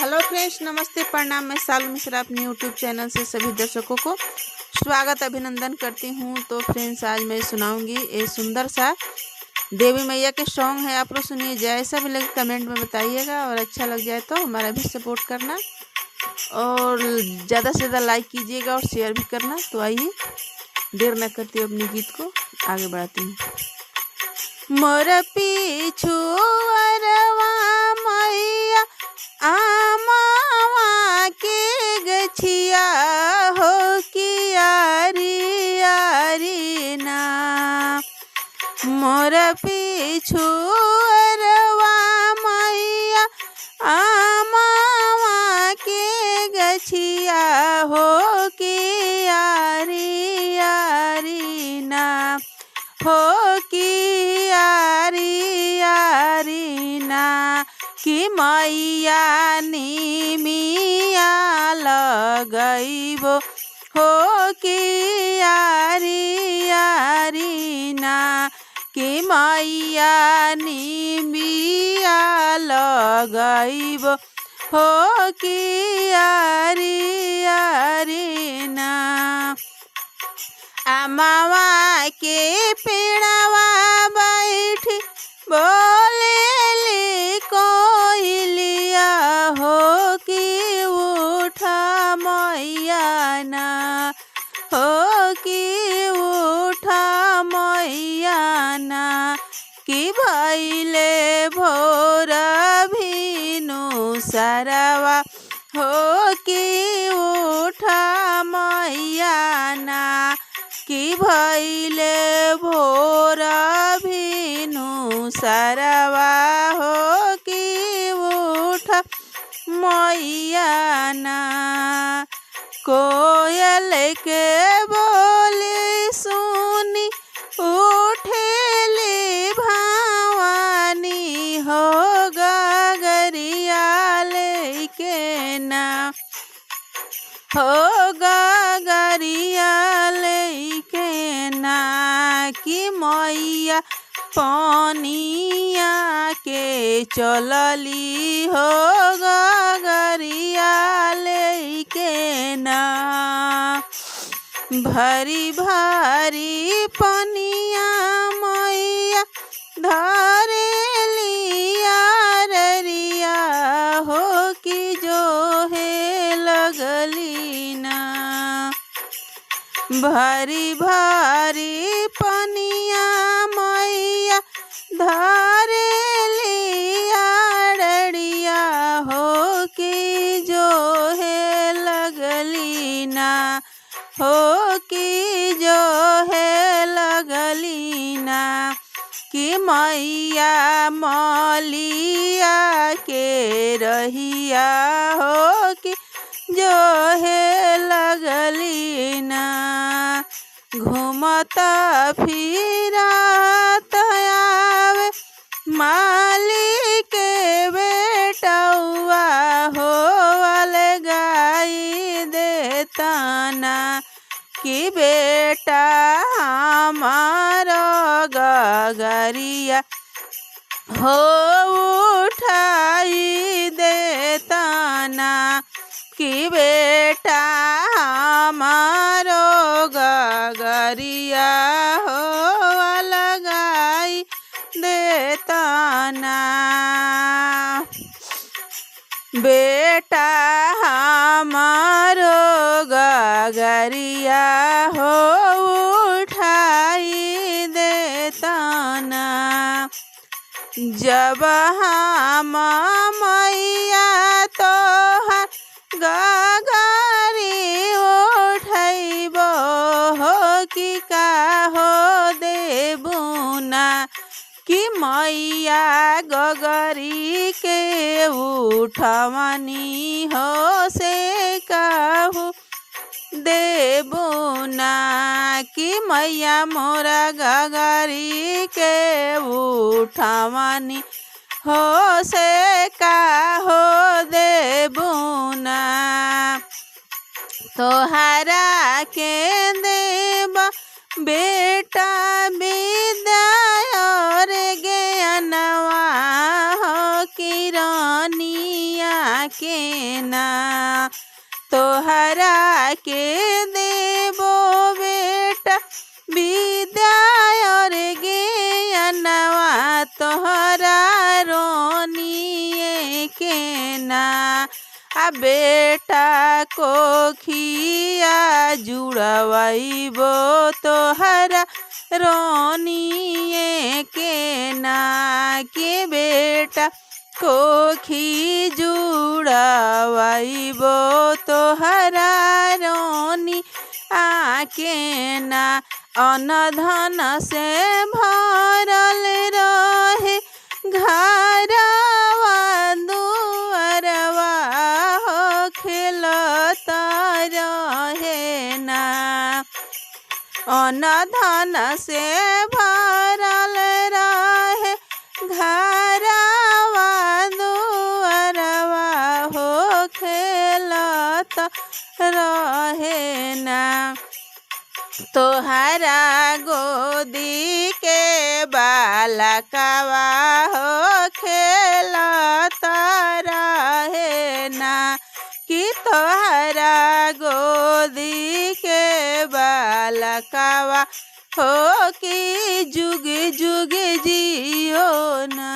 Hello friends, नमस्ते, प्रणाम। मैं सालू मिश्रा अपने यूट्यूब चैनल से सभी दर्शकों को स्वागत अभिनंदन करती हूँ। तो फ्रेंड्स, आज मैं सुनाऊंगी एक सुंदर सा देवी मैया के सॉन्ग है। आप लोग सुनिए, जैसा भी लगे कमेंट में बताइएगा और अच्छा लग जाए तो हमारा भी सपोर्ट करना और ज़्यादा से ज़्यादा लाइक कीजिएगा और शेयर भी करना। तो आइए, देर न करती हूँ, अपने गीत को आगे बढ़ाती हूँ। मोर पीछू अरवा मैया आमावा के गछिया हो कि यारी यारी ना। मोर पीछू अरवा मैया आमावा के गछिया हो कि यारी यारी ना। हो कि यारी यारी ना। कि मैया निमिया लगैबो हो कि यारी यारी ना। कि मैया निमिया लगैबो हो कि यारी यारी ना। अमावा के पेड़वा बैठी बोलेली कोयलिया हो कि उठा मैया ना। हो कि उठा मैया ना। कि भैले भोर भिनु सरवा हो कि उठा मैया ना। कि भैले भोर भिनु सरवा हो कि उठा मैया ना। कोयल के बोली सुनी उठेली भवानी हो गगरिया लेके ना। हो गगरिया लेके ना। कि मैया पनिया के चलली हो गगरिया लेके ना। भरी भारी पनिया मैया धरेली यारिया हो कि जो है लगली ना। भारी भारी पनिया मैया धरेली यारिया हो कि जो है लगली ना। हो कि जो है लगली ना। कि मैया मलिया के रहिया हो कि जो है लगली ना। घूमता फिरत आवे मालिक के बेटौआ हो अलगाई देता ना। कि बेटा हमारो गगरिया हो उठाई देता ना। कि बेटा हमारो गगरिया हो लगाई देता ना। बेटा हमारो गगरिया हो उठाई देता ना। जब हम मैया तोहर गगरी उठैबो हो कि का हो देबू ना। कि मैया गगरी के उठवनी हो से कहू देबू ना। कि मैया मोरा गगरी के उठवनी हो से का हो देबू ना। तोहरा के देबा बेटा विद्या और ज्ञानवा हो कि रानिया के ना। तोहरा के देबो बेटा विद्या और ज्ञानवा तोहरा रोनिए के ना। आ बेटा को खिया जुड़वाइबो तोहरा रोनिए के ना। के बेटा कोखी जुड़वाइबो तोहरा रोनी आके ना। अन्न धन से भरल रहे घरवा दुअरवा हो खेलता रहे ना। अन्न धन से भरल रहे घरवा दुअरवा हो खेलता रहे ना। तोहरा गोदी के बालकवा हो खेलता रहे ना। कि तोहरा गोदी के बालकवा हो कि जुग जुग जियो ना।